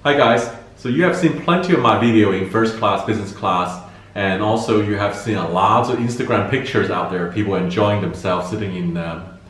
Hi guys, so you have seen plenty of my video in first class, business class, and also you have seen a lot of Instagram pictures out there, people enjoying themselves sitting in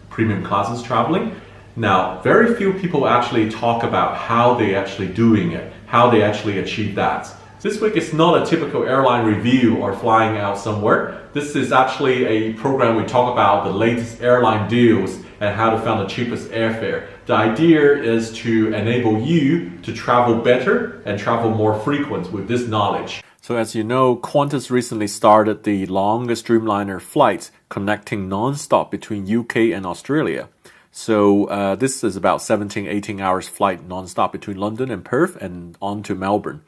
premium classes traveling. Now, very few people actually talk about how they actually doing it, how they actually achieve that. This week is not a typical airline review or flying out somewhere. This is actually a program we talk about the latest airline deals and how to find the cheapest airfare. The idea is to enable you to travel better and travel more frequent with this knowledge. So as you know, Qantas recently started the longest Dreamliner flight connecting non-stop between UK and Australia. So this is about 17-18 hours flight non-stop between London and Perth and on to Melbourne.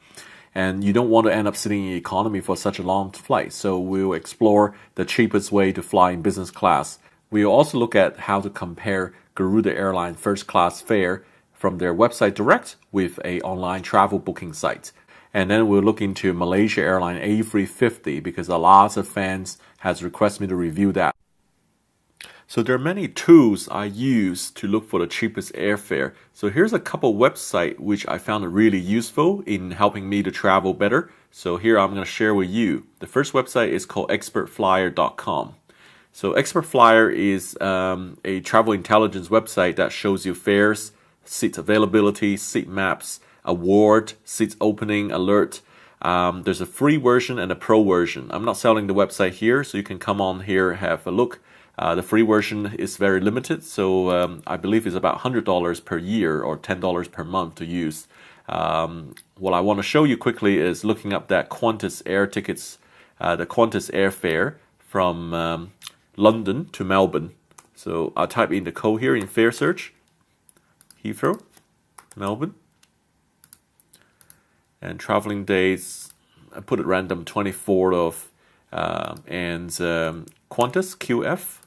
And you don't want to end up sitting in economy for such a long flight. So we'll explore the cheapest way to fly in business class. We'll also look at how to compare Garuda Airline first class fare from their website direct with a online travel booking site. And then we'll look into Malaysia Airline A350 because a lot of fans has requested me to review that. So there are many tools I use to look for the cheapest airfare. So here's a couple websites which I found really useful in helping me to travel better. So here I'm going to share with you. The first website is called expertflyer.com. So ExpertFlyer is a travel intelligence website that shows you fares, seat availability, seat maps, award, seats opening, alert. There's a free version and a pro version. I'm not selling the website here, so you can come on here, have a look. The free version is very limited, so I believe it's about $100 per year or $10 per month to use. What I want to show you quickly is looking up that Qantas air tickets, the Qantas airfare from London to Melbourne. So I'll type in the code here in fare search, Heathrow, Melbourne, and traveling days, I put it random 24th of, and Qantas, QF.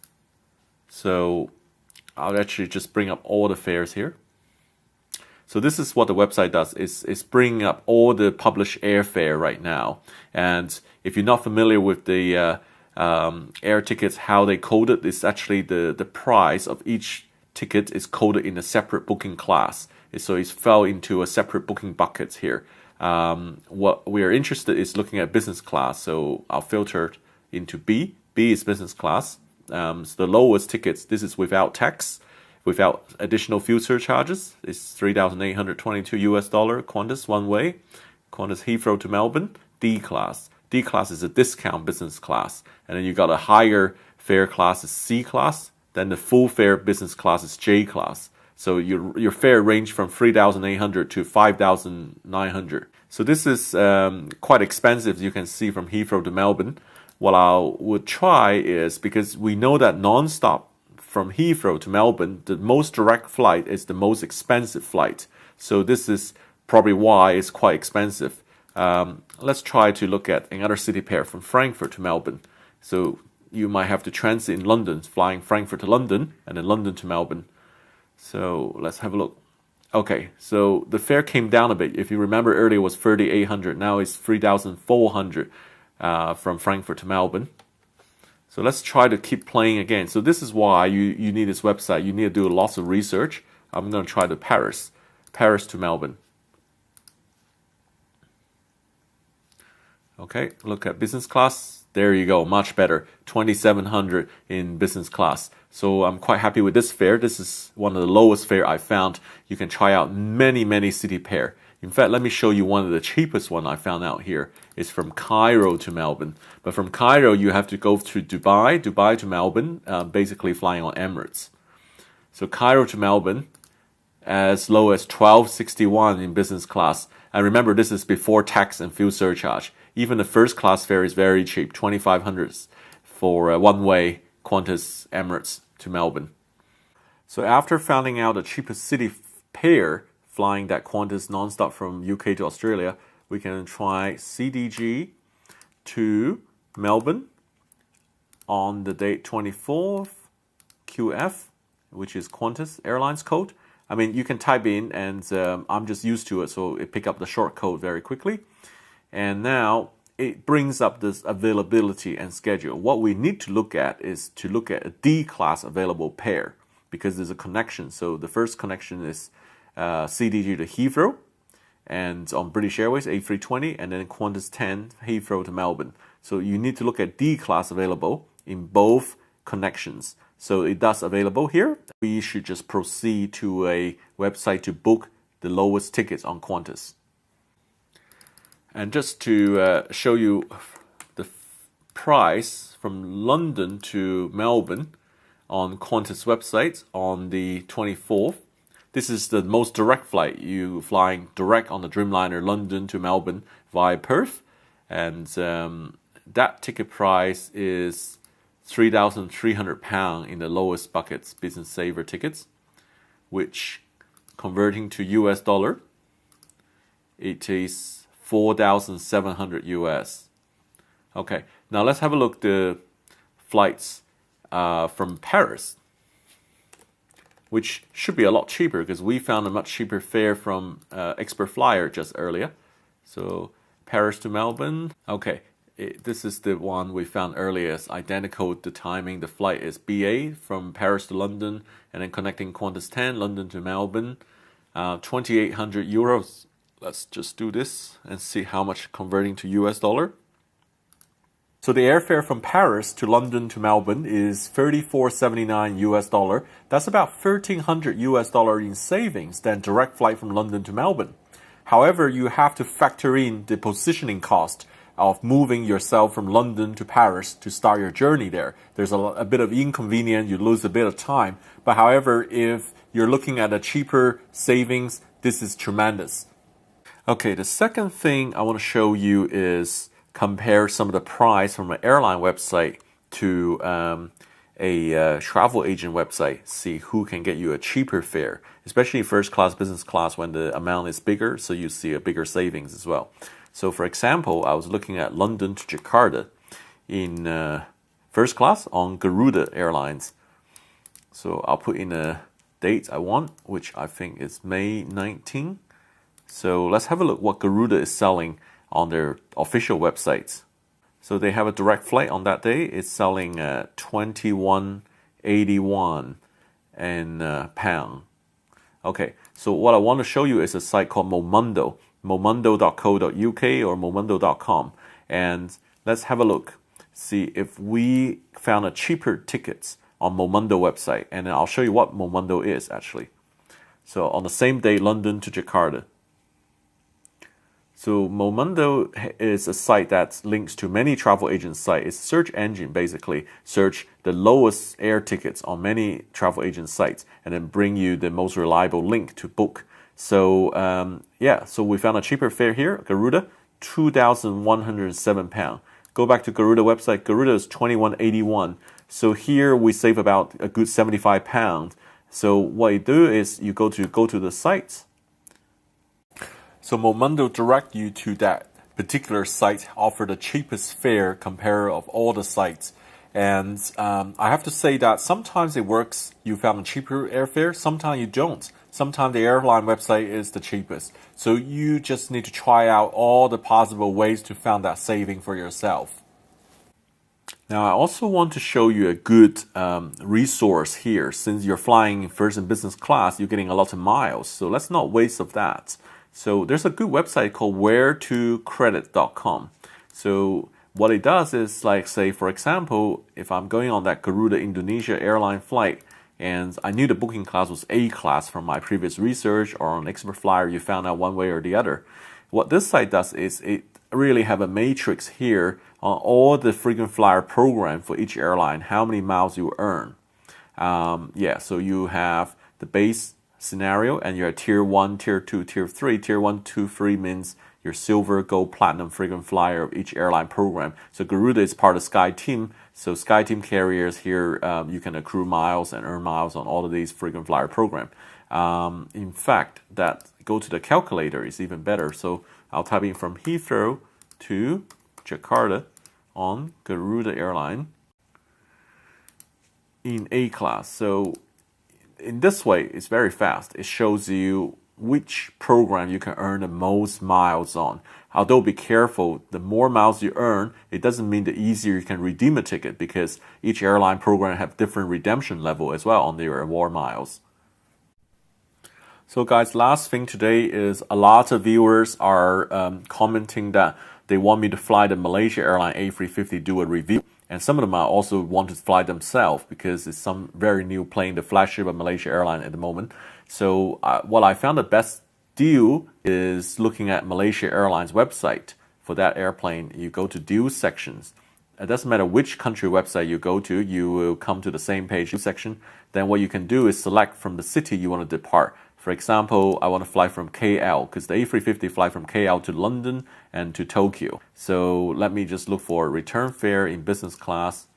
So I'll actually just bring up all the fares here. So this is what the website does. It's bringing up all the published airfare right now. And if you're not familiar with the air tickets, how they code it, is actually the price of each ticket is coded in a separate booking class. So it's fell into a separate booking buckets here. What we are interested is looking at business class. So I'll filter into B. B is business class. So the lowest tickets, this is without tax, without additional fuel surcharges. It's $3,822 Qantas one way. Qantas Heathrow to Melbourne, D class. D class is a discount business class. And then you got a higher fare class is C class. Then the full fare business class is J class. So your fare range from 3,800 to 5,900. So this is quite expensive, as you can see, from Heathrow to Melbourne. What I would try is, because we know that non-stop from Heathrow to Melbourne, the most direct flight is the most expensive flight. So this is probably why it's quite expensive. Let's try to look at another city pair from Frankfurt to Melbourne. So you might have to transit in London, flying Frankfurt to London and then London to Melbourne. So let's have a look. Okay, so the fare came down a bit. If you remember earlier, it was 3,800. Now it's 3,400 from Frankfurt to Melbourne. So let's try to keep playing again. So this is why you need this website. You need to do lots of research. I'm going to try to Paris to Melbourne. Okay, look at business class. There you go, much better. 2,700 in business class. So I'm quite happy with this fare. This is one of the lowest fare I found. You can try out many city pair. In fact, let me show you one of the cheapest one I found out here. It's from Cairo to Melbourne. But from Cairo, you have to go to Dubai to Melbourne, basically flying on Emirates. So Cairo to Melbourne, as low as $1,261 in business class. And remember, this is before tax and fuel surcharge. Even the first class fare is very cheap, $2,500 for one-way Qantas Emirates to Melbourne. So after finding out the cheapest city pair flying that Qantas non-stop from UK to Australia, we can try CDG to Melbourne on the date 24th, QF, which is Qantas Airlines code. I mean, you can type in, and I'm just used to it, so it pick up the short code very quickly. And now it brings up this availability and schedule. What we need to look at is to look at a D-class available pair, because there's a connection. So the first connection is CDG to Heathrow, and on British Airways A320, and then Qantas 10 Heathrow to Melbourne. So you need to look at D class available in both connections. So it does available here. We should just proceed to a website to book the lowest tickets on Qantas. And just to show you the price from London to Melbourne on Qantas website on the 24th. This is the most direct flight. You flying direct on the Dreamliner London to Melbourne via Perth. And that ticket price is £3,300 in the lowest buckets, business saver tickets, which converting to US dollar, it is 4,700 US. Okay, now let's have a look at the flights from Paris, which should be a lot cheaper because we found a much cheaper fare from Expert Flyer just earlier. So Paris to Melbourne. Okay, this is the one we found earlier. It's identical. The timing, the flight is BA from Paris to London, and then connecting Qantas 10, London to Melbourne, 2,800 euros. Let's just do this and see how much converting to US dollar. So the airfare from Paris to London to Melbourne is $34.79 US dollar. That's about $1,300 US dollar in savings than direct flight from London to Melbourne. However, you have to factor in the positioning cost of moving yourself from London to Paris to start your journey there. There's a bit of inconvenience, you lose a bit of time. But however, if you're looking at a cheaper savings, this is tremendous. Okay, the second thing I want to show you is compare some of the price from an airline website to a travel agent website. See who can get you a cheaper fare, especially first class, business class when the amount is bigger, so you see a bigger savings as well. So for example, I was looking at London to Jakarta in first class on Garuda Airlines. So I'll put in a date I want, which I think is May 19. So let's have a look what Garuda is selling on their official websites. So they have a direct flight on that day. It's selling at £21.81 in pound. Okay, so what I want to show you is a site called Momondo, momondo.co.uk or momondo.com. And let's have a look, see if we found a cheaper tickets on Momondo website. And then I'll show you what Momondo is actually. So on the same day, London to Jakarta. So Momondo is a site that links to many travel agent sites. It's a search engine, basically. Search the lowest air tickets on many travel agent sites and then bring you the most reliable link to book. So so we found a cheaper fare here, Garuda, £2,107. Go back to Garuda website. Garuda is $21.81. So here we save about a good £75. So what you do is you go to the sites. So Momondo direct you to that particular site, offer the cheapest fare compare of all the sites. And I have to say that sometimes it works, you found a cheaper airfare, sometimes you don't. Sometimes the airline website is the cheapest. So you just need to try out all the possible ways to find that saving for yourself. Now I also want to show you a good resource here. Since you're flying in first and business class, you're getting a lot of miles. So let's not waste of that. So there's a good website called wheretocredit.com. So what it does is, like, say, for example, if I'm going on that Garuda Indonesia airline flight and I knew the booking class was A class from my previous research, or on Expert Flyer you found out one way or the other. What this site does is it really have a matrix here on all the frequent flyer program for each airline, how many miles you earn. So you have the base scenario and you're at tier 1, tier 2, tier 3. Tier 1, 2, 3 means your silver, gold, platinum frequent flyer of each airline program. So Garuda is part of SkyTeam. So SkyTeam carriers here, you can accrue miles and earn miles on all of these frequent flyer program. In fact, that go to the calculator is even better. So I'll type in from Heathrow to Jakarta on Garuda airline in A class. So in this way, it's very fast. It shows you which program you can earn the most miles on. Although be careful, the more miles you earn, it doesn't mean the easier you can redeem a ticket, because each airline program have different redemption level as well on their reward miles. So guys, last thing today is a lot of viewers are commenting that they want me to fly the Malaysia Airline A350, do a review. And some of them are also want to fly themselves because it's some very new plane, the flagship of Malaysia Airline at the moment. So what I found the best deal is looking at Malaysia Airlines website. For that airplane, you go to deal sections. It doesn't matter which country website you go to, you will come to the same page section. Then what you can do is select from the city you want to depart. For example, I want to fly from KL because the A350 fly from KL to London and to Tokyo. So let me just look for return fare in business class.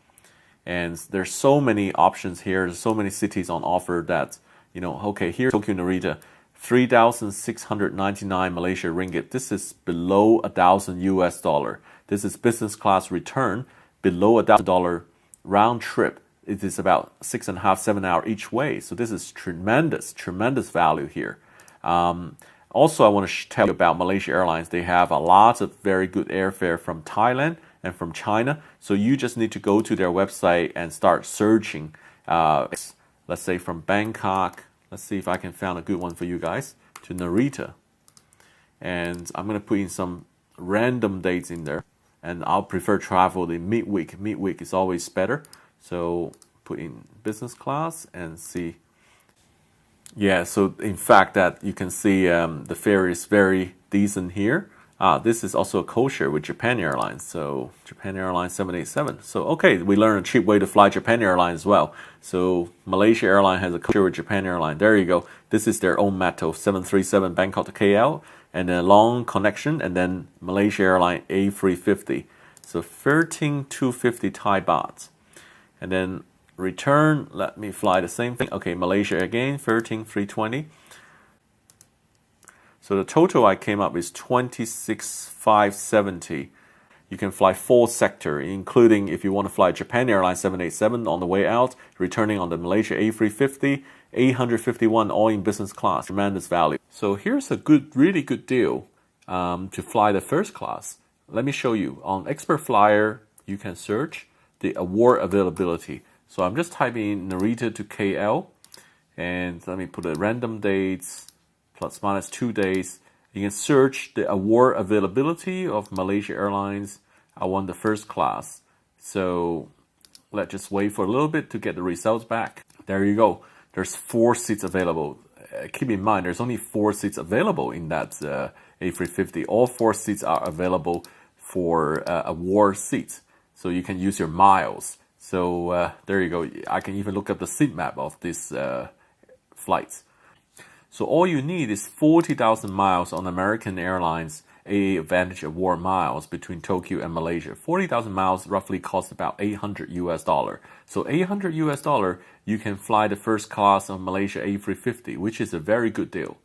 And there's so many options here. There's so many cities on offer that, okay, here's Tokyo Narita, 3,699 Malaysia ringgit. This is below $1,000 US. This is business class return, below $1,000 round trip. It is about 6.5, 7 hours each way. So this is tremendous value here. Also, I want to tell you about Malaysia Airlines. They have a lot of very good airfare from Thailand and from China. So you just need to go to their website and start searching. Let's say from Bangkok. Let's see if I can find a good one for you guys. To Narita. And I'm going to put in some random dates in there. And I'll prefer travel the midweek. Midweek is always better. So put in business class and see. Yeah, so in fact that you can see the fare is very decent here. This is also a code-share with Japan Airlines. So Japan Airlines 787. So okay, we learned a cheap way to fly Japan Airlines as well. So Malaysia Airlines has a code-share with Japan Airlines. There you go. This is their own METO 737 Bangkok to KL. And then a long connection. And then Malaysia Airlines A350. So 13,250 Thai baht. And then return, let me fly the same thing. Okay, Malaysia again, 13,320. So the total I came up is 26,570. You can fly 4 sector, including if you want to fly Japan Airlines 787 on the way out, returning on the Malaysia A350, 851 all in business class. Tremendous value. So here's a really good deal to fly the first class. Let me show you. On Expert Flyer, you can search the award availability. So I'm just typing in Narita to KL, and let me put a random dates, plus minus 2 days. You can search the award availability of Malaysia Airlines. I want the first class. So let's just wait for a little bit to get the results back. There you go. There's 4 seats available. Keep in mind, there's only 4 seats available in that A350. All 4 seats are available for award seats. So you can use your miles. So there you go. I can even look up the seat map of these flights. So all you need is 40,000 miles on American Airlines AA Advantage Award miles between Tokyo and Malaysia. 40,000 miles roughly costs about $800 US. So $800 US, you can fly the first class of Malaysia A350, which is a very good deal.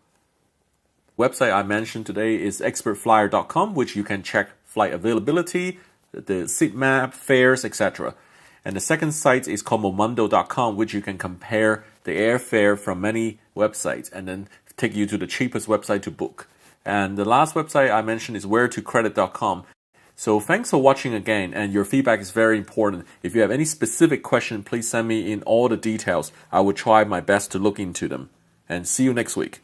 Website I mentioned today is expertflyer.com, which you can check flight availability, the seat map, fares, etc. And the second site is Comomundo.com, which you can compare the airfare from many websites and then take you to the cheapest website to book. And the last website I mentioned is wheretocredit.com. So thanks for watching again, and your feedback is very important. If you have any specific question, please send me in all the details. I will try my best to look into them. And see you next week.